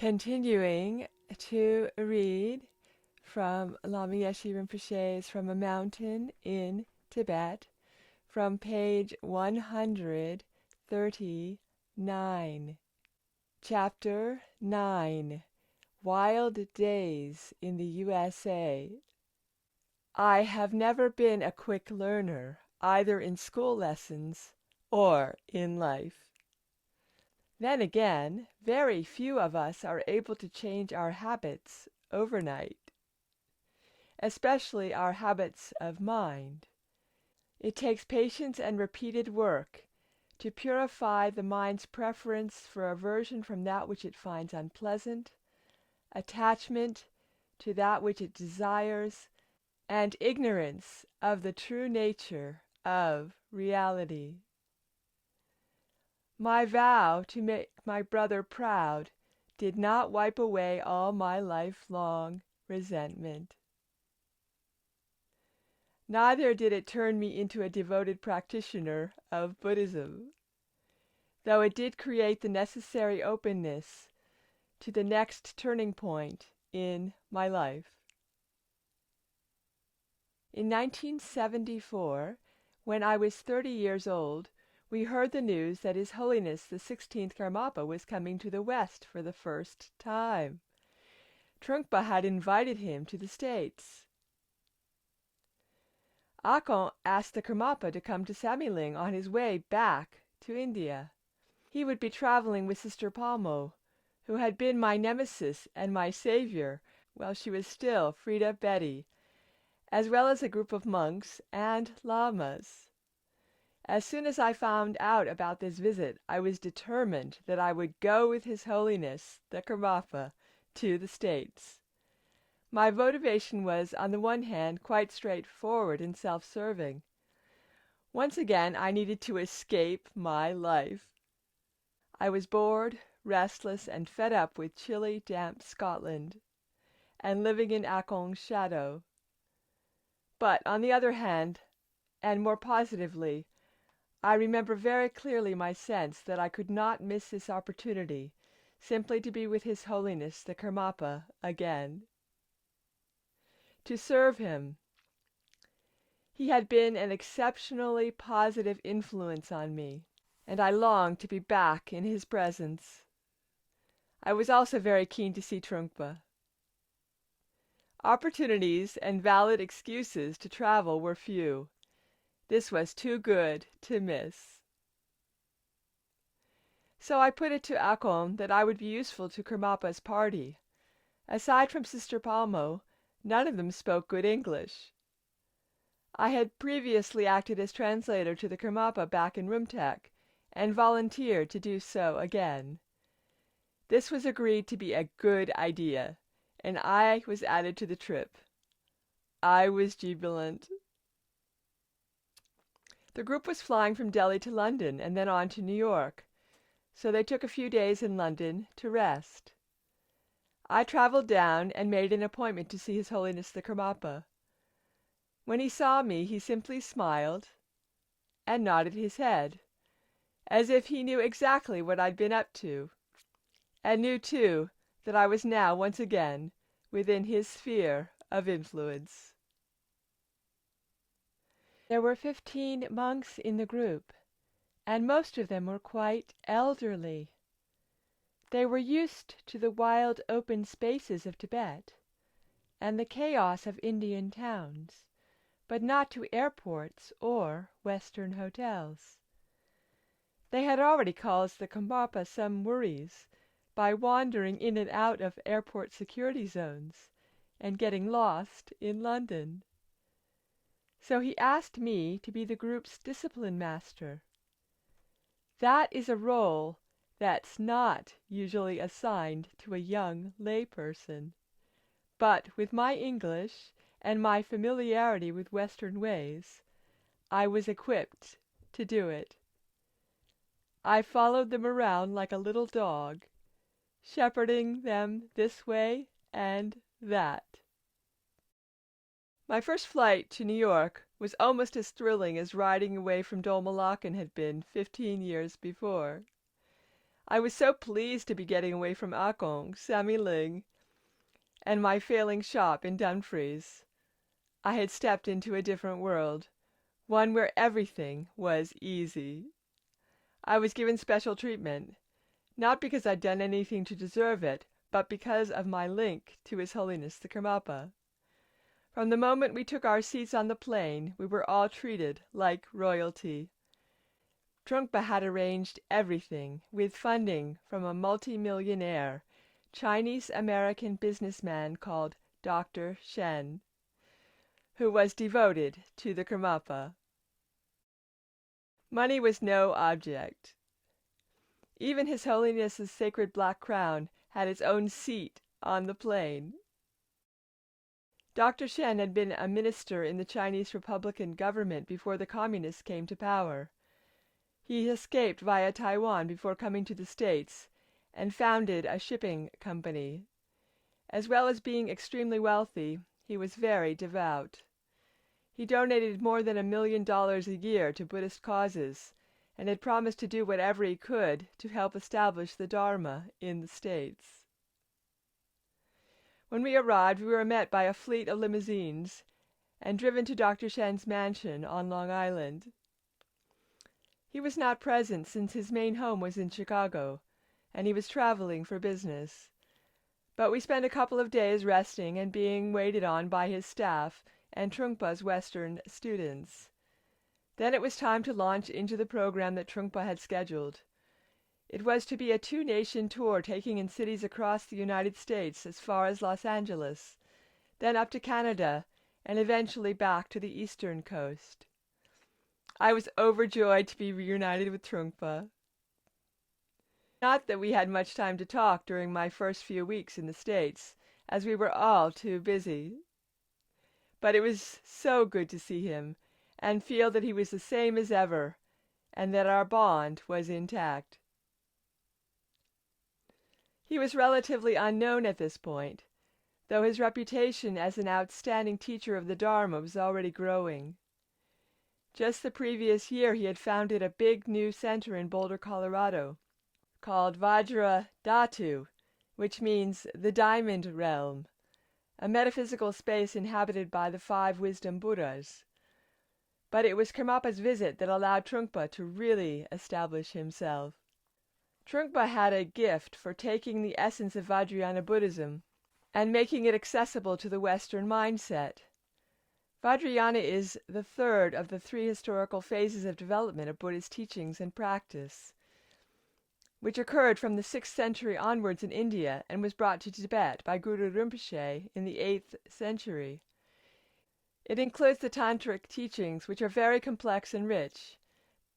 Continuing to read from Lama Yeshe Rinpoche's From a Mountain in Tibet, from page 139. Chapter 9. Wild Days in the USA. I have never been a quick learner, either in school lessons or in life. Then again, very few of us are able to change our habits overnight, especially our habits of mind. It takes patience and repeated work to purify the mind's preference for aversion from that which it finds unpleasant, attachment to that which it desires, and ignorance of the true nature of reality. My vow to make my brother proud did not wipe away all my lifelong resentment. Neither did it turn me into a devoted practitioner of Buddhism, though it did create the necessary openness to the next turning point in my life. In 1974, when I was 30 years old, we heard the news that His Holiness the 16th Karmapa was coming to the West for the first time. Trungpa had invited him to the States. Akon asked the Karmapa to come to Samiling on his way back to India. He would be traveling with Sister Palmo, who had been my nemesis and my savior while she was still Frida Betty, as well as a group of monks and lamas. As soon as I found out about this visit, I was determined that I would go with His Holiness the Karmapa to the States. My motivation was, on the one hand, quite straightforward and self-serving. Once again, I needed to escape my life. I was bored, restless, and fed up with chilly, damp Scotland, and living in Akon's shadow. But, on the other hand, and more positively, I remember very clearly my sense that I could not miss this opportunity simply to be with His Holiness the Karmapa again. To serve him. He had been an exceptionally positive influence on me, and I longed to be back in his presence. I was also very keen to see Trungpa. Opportunities and valid excuses to travel were few. This was too good to miss. So I put it to Akon that I would be useful to Karmapa's party. Aside from Sister Palmo, none of them spoke good English. I had previously acted as translator to the Karmapa back in Rumtek, and volunteered to do so again. This was agreed to be a good idea, and I was added to the trip. I was jubilant. The group was flying from Delhi to London and then on to New York, so they took a few days in London to rest. I traveled down and made an appointment to see His Holiness the Karmapa. When he saw me, he simply smiled and nodded his head, as if he knew exactly what I'd been up to, and knew, too, that I was now once again within his sphere of influence. There were 15 monks in the group, and most of them were quite elderly. They were used to the wild open spaces of Tibet and the chaos of Indian towns, but not to airports or Western hotels. They had already caused the Karmapa some worries by wandering in and out of airport security zones and getting lost in London. So he asked me to be the group's discipline master. That is a role that's not usually assigned to a young layperson, but with my English and my familiarity with Western ways, I was equipped to do it. I followed them around like a little dog, shepherding them this way and that. My first flight to New York was almost as thrilling as riding away from Dolmalakan had been 15 years before. I was so pleased to be getting away from Akong, Samiling, and my failing shop in Dumfries. I had stepped into a different world, one where everything was easy. I was given special treatment, not because I'd done anything to deserve it, but because of my link to His Holiness the Karmapa. From the moment we took our seats on the plane, we were all treated like royalty. Trungpa had arranged everything with funding from a multi-millionaire Chinese-American businessman called Dr. Shen, who was devoted to the Karmapa. Money was no object. Even His Holiness's sacred black crown had its own seat on the plane. Dr. Shen had been a minister in the Chinese Republican government before the Communists came to power. He escaped via Taiwan before coming to the States and founded a shipping company. As well as being extremely wealthy, he was very devout. He donated more than $1 million a year to Buddhist causes and had promised to do whatever he could to help establish the Dharma in the States. When we arrived, we were met by a fleet of limousines and driven to Dr. Shen's mansion on Long Island. He was not present since his main home was in Chicago, and he was traveling for business. But we spent a couple of days resting and being waited on by his staff and Trungpa's Western students. Then it was time to launch into the program that Trungpa had scheduled. It was to be a 2-nation tour taking in cities across the United States as far as Los Angeles, then up to Canada, and eventually back to the eastern coast. I was overjoyed to be reunited with Trungpa. Not that we had much time to talk during my first few weeks in the States, as we were all too busy. But it was so good to see him, and feel that he was the same as ever, and that our bond was intact. He was relatively unknown at this point, though his reputation as an outstanding teacher of the Dharma was already growing. Just the previous year he had founded a big new center in Boulder, Colorado, called Vajra Dhatu, which means the Diamond Realm, a metaphysical space inhabited by the 5 wisdom Buddhas. But it was Karmapa's visit that allowed Trungpa to really establish himself. Trungpa had a gift for taking the essence of Vajrayana Buddhism and making it accessible to the Western mindset. Vajrayana is the third of the 3 historical phases of development of Buddhist teachings and practice, which occurred from the 6th century onwards in India and was brought to Tibet by Guru Rinpoche in the 8th century. It includes the tantric teachings, which are very complex and rich,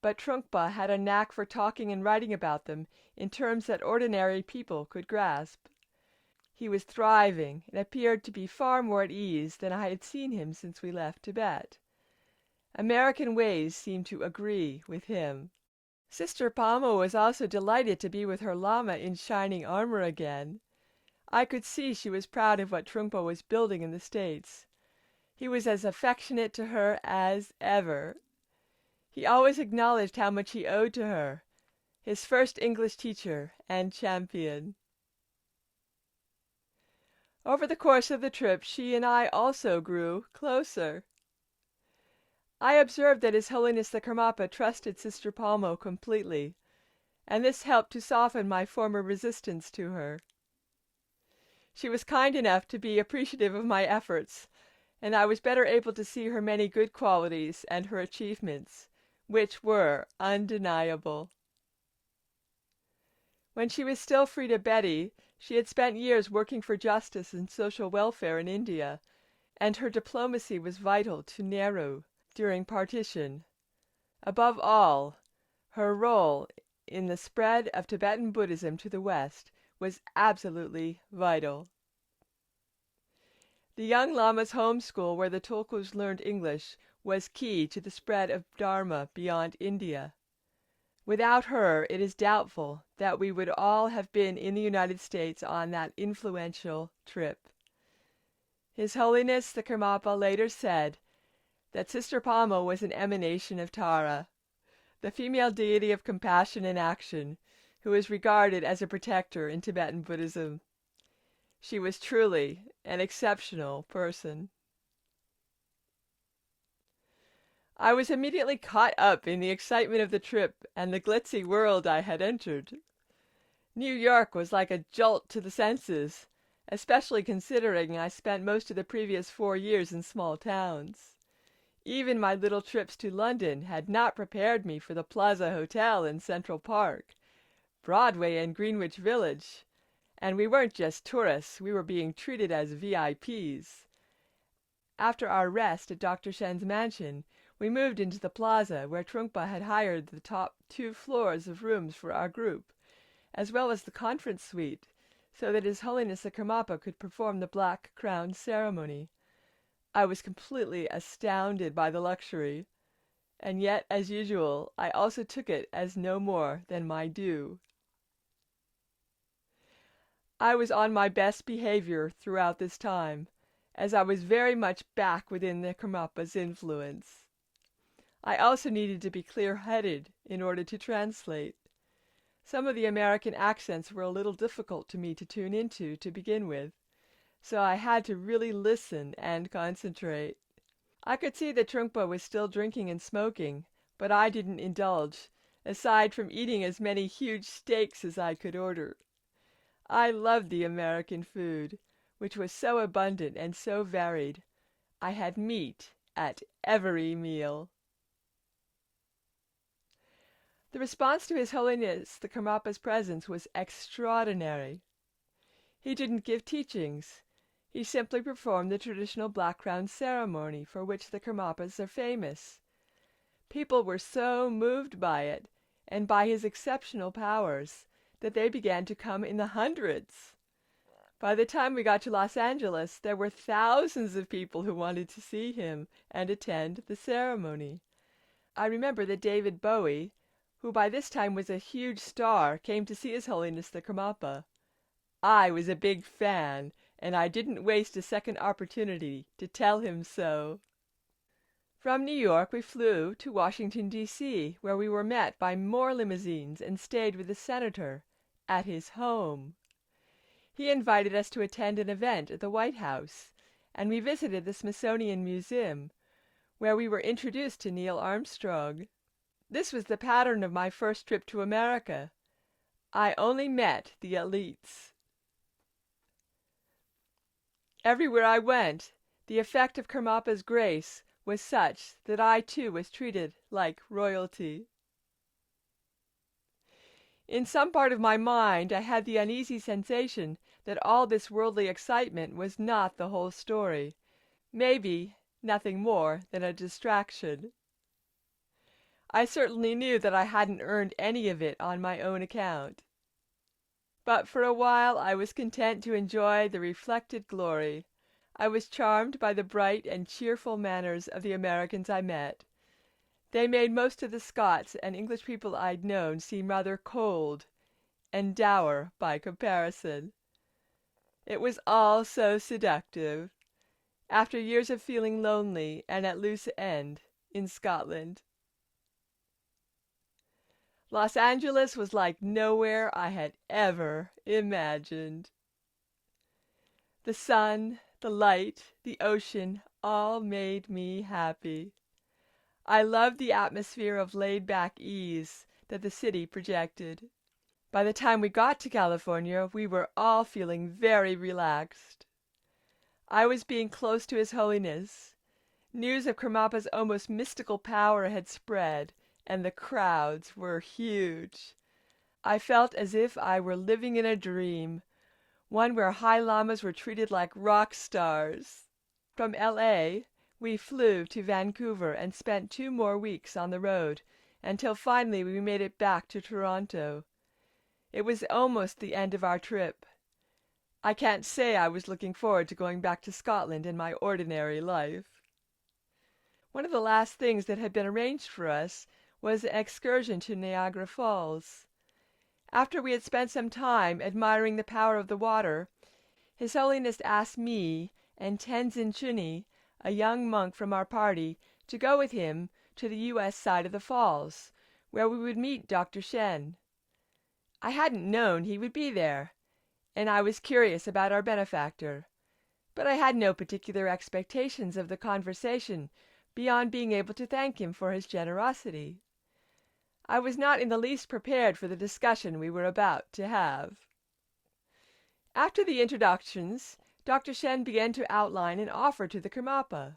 but Trungpa had a knack for talking and writing about them in terms that ordinary people could grasp. He was thriving and appeared to be far more at ease than I had seen him since we left Tibet. American ways seemed to agree with him. Sister Palmo was also delighted to be with her Lama in shining armor again. I could see she was proud of what Trungpa was building in the States. He was as affectionate to her as ever. He always acknowledged how much he owed to her, his first English teacher and champion. Over the course of the trip, she and I also grew closer. I observed that His Holiness the Karmapa trusted Sister Palmo completely, and this helped to soften my former resistance to her. She was kind enough to be appreciative of my efforts, and I was better able to see her many good qualities and her achievements, which were undeniable. When she was still Frida Betty, she had spent years working for justice and social welfare in India, and her diplomacy was vital to Nehru during partition. Above all, her role in the spread of Tibetan Buddhism to the West was absolutely vital. The young Lama's home school, where the Tulkus learned English, was key to the spread of Dharma beyond India. Without her, it is doubtful that we would all have been in the United States on that influential trip. His Holiness the Karmapa later said that Sister Palmo was an emanation of Tara, the female deity of compassion and action, who is regarded as a protector in Tibetan Buddhism. She was truly an exceptional person. I was immediately caught up in the excitement of the trip and the glitzy world I had entered. New York was like a jolt to the senses, especially considering I spent most of the previous 4 years in small towns. Even my little trips to London had not prepared me for the Plaza Hotel in Central Park, Broadway and Greenwich Village, and we weren't just tourists, we were being treated as VIPs. After our rest at Dr. Shen's mansion, we moved into the plaza where Trungpa had hired the top 2 floors of rooms for our group, as well as the conference suite, so that His Holiness the Karmapa could perform the Black Crown ceremony. I was completely astounded by the luxury, and yet, as usual, I also took it as no more than my due. I was on my best behavior throughout this time, as I was very much back within the Karmapa's influence. I also needed to be clear-headed in order to translate. Some of the American accents were a little difficult to me to tune into to begin with, so I had to really listen and concentrate. I could see that Trungpa was still drinking and smoking, but I didn't indulge, aside from eating as many huge steaks as I could order. I loved the American food, which was so abundant and so varied. I had meat at every meal. The response to His Holiness the Karmapa's presence was extraordinary. He didn't give teachings. He simply performed the traditional Black Crown ceremony for which the Karmapas are famous. People were so moved by it and by his exceptional powers that they began to come in the hundreds. By the time we got to Los Angeles, there were thousands of people who wanted to see him and attend the ceremony. I remember that David Bowie, who by this time was a huge star, came to see His Holiness the Karmapa. I was a big fan, and I didn't waste a second opportunity to tell him so. From New York we flew to Washington, D.C., where we were met by more limousines and stayed with the senator at his home. He invited us to attend an event at the White House, and we visited the Smithsonian Museum, where we were introduced to Neil Armstrong. This was the pattern of my first trip to America. I only met the elites. Everywhere I went, the effect of Karmapa's grace was such that I too was treated like royalty. In some part of my mind I had the uneasy sensation that all this worldly excitement was not the whole story, maybe nothing more than a distraction. I certainly knew that I hadn't earned any of it on my own account. But for a while I was content to enjoy the reflected glory. I was charmed by the bright and cheerful manners of the Americans I met. They made most of the Scots and English people I'd known seem rather cold and dour by comparison. It was all so seductive, after years of feeling lonely and at loose end in Scotland. Los Angeles was like nowhere I had ever imagined. The sun, the light, the ocean, all made me happy. I loved the atmosphere of laid-back ease that the city projected. By the time we got to California, we were all feeling very relaxed. I was being close to His Holiness. News of Karmapa's almost mystical power had spread, and the crowds were huge. I felt as if I were living in a dream, one where high lamas were treated like rock stars. From L.A., we flew to Vancouver and spent 2 more weeks on the road, until finally we made it back to Toronto. It was almost the end of our trip. I can't say I was looking forward to going back to Scotland in my ordinary life. One of the last things that had been arranged for us was an excursion to Niagara Falls. After we had spent some time admiring the power of the water, His Holiness asked me and Tenzin Chuni, a young monk from our party, to go with him to the U.S. side of the falls, where we would meet Dr. Shen. I hadn't known he would be there, and I was curious about our benefactor, but I had no particular expectations of the conversation beyond being able to thank him for his generosity. I was not in the least prepared for the discussion we were about to have. After the introductions, Dr. Shen began to outline an offer to the Karmapa.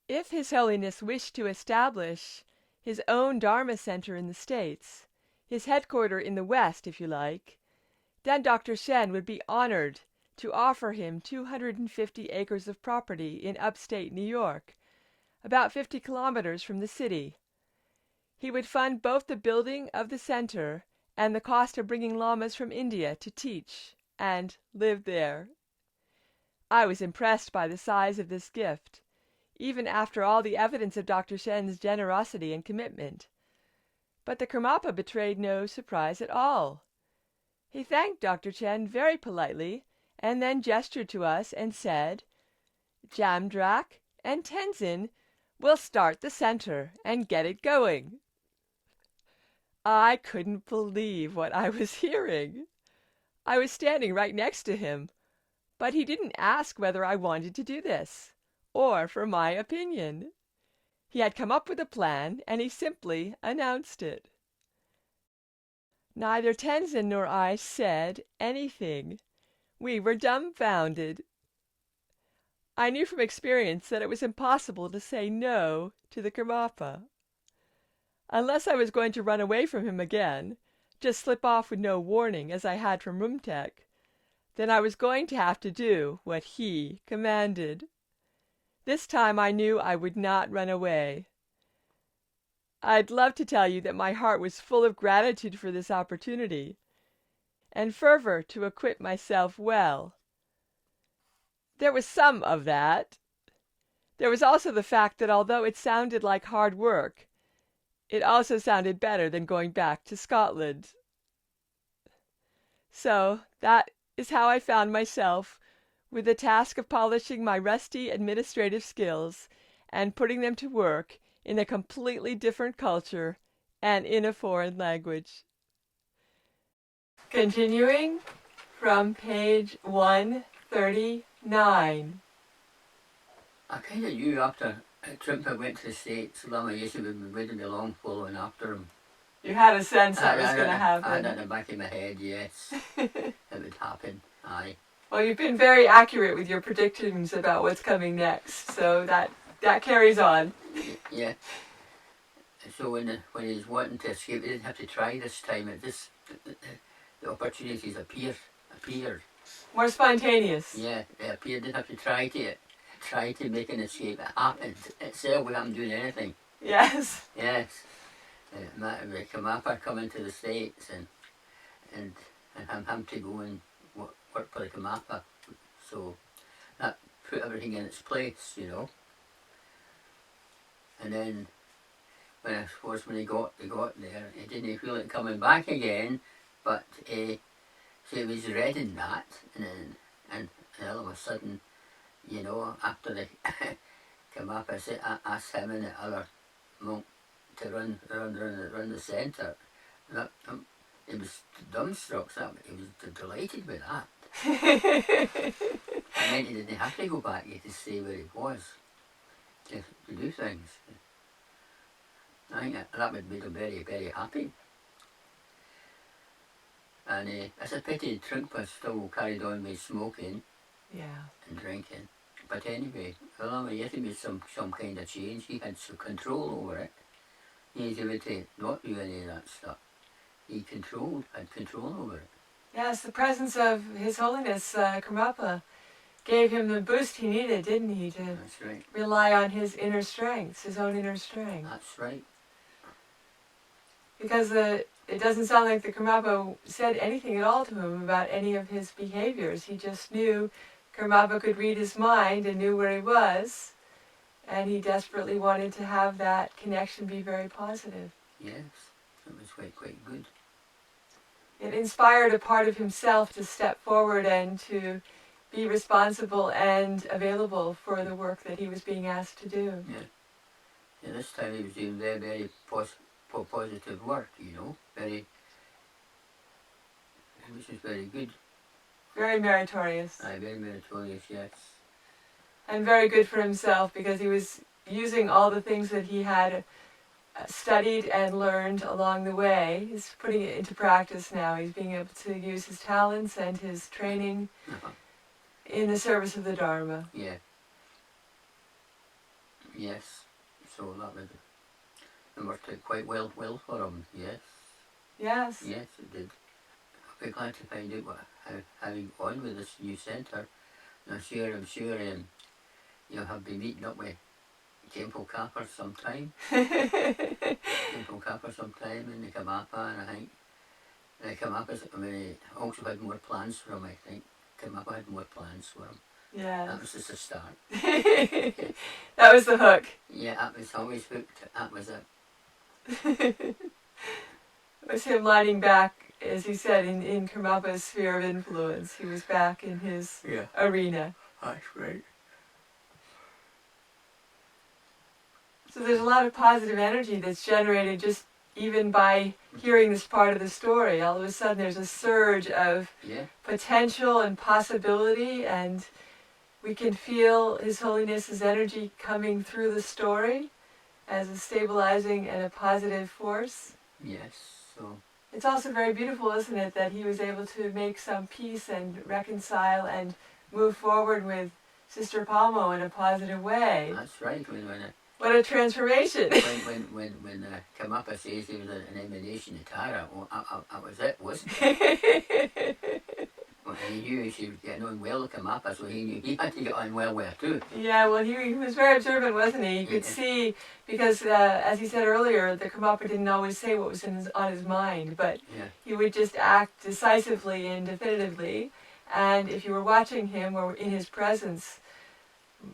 If His Holiness wished to establish his own Dharma center in the States, his headquarters in the West, if you like, then Dr. Shen would be honored to offer him 250 acres of property in upstate New York, about 50 kilometers from the city. He would fund both the building of the center and the cost of bringing lamas from India to teach and live there. I was impressed by the size of this gift, even after all the evidence of Dr. Shen's generosity and commitment. But the Karmapa betrayed no surprise at all. He thanked Dr. Shen very politely, and then gestured to us and said, "Jamdrak and Tenzin will start the center and get it going." I couldn't believe what I was hearing. I was standing right next to him, but he didn't ask whether I wanted to do this, or for my opinion. He had come up with a plan, and he simply announced it. Neither Tenzin nor I said anything. We were dumbfounded. I knew from experience that it was impossible to say no to the Karmapa. Unless I was going to run away from him again, just slip off with no warning as I had from Rumtek, then I was going to have to do what he commanded. This time I knew I would not run away. I'd love to tell you that my heart was full of gratitude for this opportunity, and fervor to acquit myself well. There was some of that. There was also the fact that although it sounded like hard work, it also sounded better than going back to Scotland. So that is how I found myself with the task of polishing my rusty administrative skills and putting them to work in a completely different culture and in a foreign language. Continuing from page 139. I kind of knew after Trumpa went to the States, Lama Yeshe wouldn't be long following after him. You had a sense that was going to happen. I had that in the back of my head, yes. It would happen, aye. Well, you've been very accurate with your predictions about what's coming next, so that carries on. Yeah. So when he's wanting to escape, he didn't have to try this time. The opportunities appeared. More spontaneous. Yeah, they appeared. Didn't have to try to make an escape. It happened itself without him doing anything. Yes. Yes. The Karmapa coming to the States and him to go and work for the Karmapa. So that put everything in its place, you know. And then when he got there, he didn't feel it coming back again, but so he was reading that, and all of a sudden, you know, after the Karmapa asked him and the other monk to run the centre, he was dumbstruck. He was delighted with that. It meant he didn't have to go back, he had to stay where he was to do things. I think that would make him very, very happy. And it's a pity Trungpa still carried on with smoking and drinking. But anyway, Lama Yeshe made some kind of change. He had some control over it. He was able to not do any of that stuff. He had control over it. Yes, the presence of His Holiness Karmapa gave him the boost he needed, didn't he, to That's right. rely on his inner strengths, his own inner strength. That's right. Because it doesn't sound like the Karmapa said anything at all to him about any of his behaviors. He just knew Karmapa could read his mind and knew where he was, and he desperately wanted to have that connection be very positive. Yes, it was quite good. It inspired a part of himself to step forward and to be responsible and available for the work that he was being asked to do. Yeah. This time he was doing very, very positive work, you know, very which was very good. Very meritorious. Aye, very meritorious, yes. And very good for himself, because he was using all the things that he had studied and learned along the way. He's putting it into practice now. He's being able to use his talents and his training in the service of the Dharma. Yeah. Yes. So that worked out quite well for him. Yes. Yes. Yes, it did. I'll be glad to find out how he got on with this new centre. I'm sure you'll have been meeting up with Temple Kappa sometime. Temple Kappa sometime in the Kamapa, and I think the Kamapas also had more plans for him, I think. Kamapa had more plans for him. Yes. That was just a start. That was the hook. Yeah, that was always hooked. That was it. It was him lining back, as he said, in Karmapa's sphere of influence. He was back in his arena. That's right. So there's a lot of positive energy that's generated just even by hearing this part of the story. All of a sudden there's a surge of potential and possibility, and we can feel His Holiness's energy coming through the story as a stabilizing and a positive force. Yes, so... It's also very beautiful, isn't it, that he was able to make some peace and reconcile and move forward with Sister Palmo in a positive way. That's right. What a transformation! when Kamapa says he was an emanation of Tara, well, that was it, wasn't it? Well, he knew he should get on well with Kamapa, so he knew he had to get on well with her too. Yeah, well, he was very observant, wasn't he? He could see, because as he said earlier, the Kamapa didn't always say what was on his mind, but he would just act decisively and definitively. And if you were watching him or in his presence,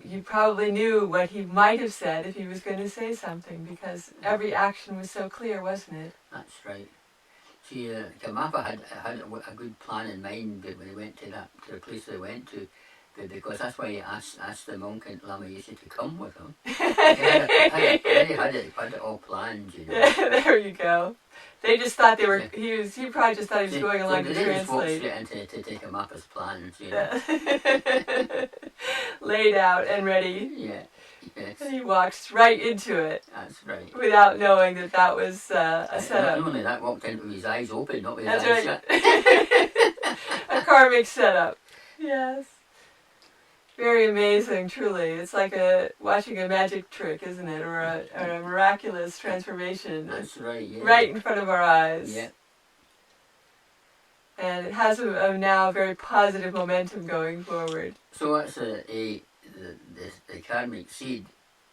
you probably knew what he might have said if he was going to say something, because every action was so clear, wasn't it? That's right. See, Kamapa had a good plan in mind when he went to the place they went to, because that's why he asked the monk and Lama Yeshe to come with him. He had it all planned, you know. There you go. They just thought they were. He probably just thought he was going along to translate. To take Kamapa's plans, you know. Laid out and ready. Yeah. Yes. And he walks right into it. That's right. Without knowing that was a setup. Not only that, walked in with his eyes open, not with his eyes shut. A karmic setup. Yes. Very amazing, truly. It's like watching a magic trick, isn't it? Or a miraculous transformation. That's right, yeah. Right in front of our eyes. Yeah. And it has a now very positive momentum going forward. So that's the karmic seed.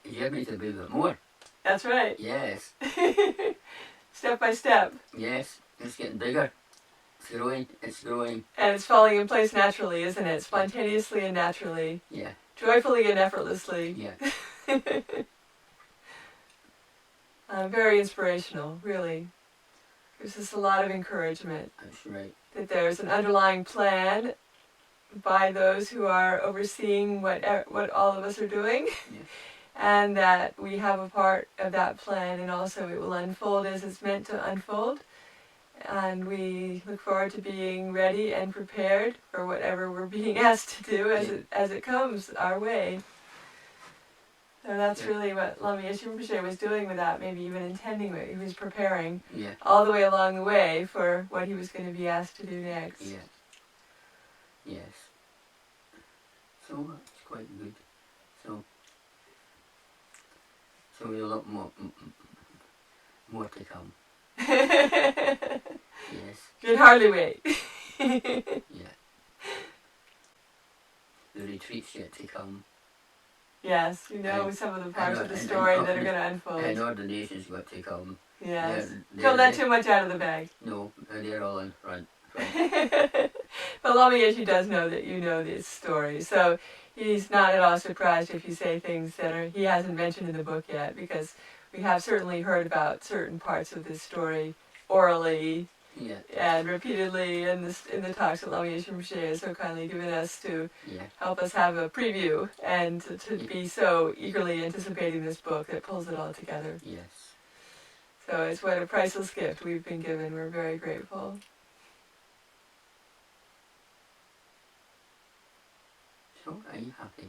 You have me to believe it more. That's right. Yes. Step by step. Yes. It's getting bigger. It's growing. And it's falling in place naturally, isn't it? Spontaneously and naturally. Yeah. Joyfully and effortlessly. Yeah. Very inspirational, really. Gives us a lot of encouragement. That's right. That there's an underlying plan by those who are overseeing what all of us are doing. Yeah. And that we have a part of that plan, and also it will unfold as it's meant to unfold. And we look forward to being ready and prepared for whatever we're being asked to do as it comes our way. So that's really what Lama Yeshe Rinpoche was doing with that, maybe even intending it. He was preparing all the way along the way for what he was going to be asked to do next. Yeah. Yes. So that's quite good. So we'll look more to come. Yes. You'd hardly wait. Yeah. The retreat's yet to come. Yes, some of the parts of the story that are going to unfold. And ordination's got to come. Yes. Don't let too much out of the bag. No, they're all in front. But Lama Yeshe does know that you know this story, so he's not at all surprised if you say things that he hasn't mentioned in the book yet, because we have certainly heard about certain parts of this story orally and repeatedly in the talks that Lama Yeshe Rinpoche has so kindly given us to help us have a preview and to be so eagerly anticipating this book that pulls it all together. Yes. So it's what a priceless gift we've been given. We're very grateful. So, are you happy?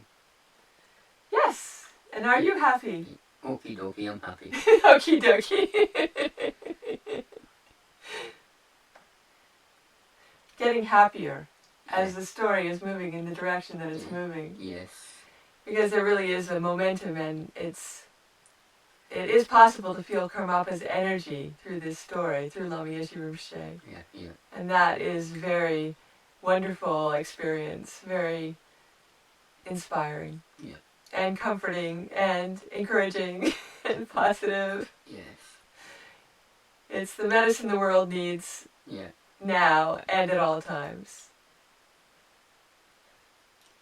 Yes. And are you happy? Okie dokie, I'm happy. Okie dokie. Getting happier as the story is moving in the direction that it's moving. Yes. Because there really is a momentum, and it is possible to feel Karmapa's energy through this story, through Lama Yeshe Rinpoche. Yeah. And that is very wonderful experience, very inspiring. Yeah. And comforting and encouraging and positive. Yes. It's the medicine the world needs Yeah. now and at all times.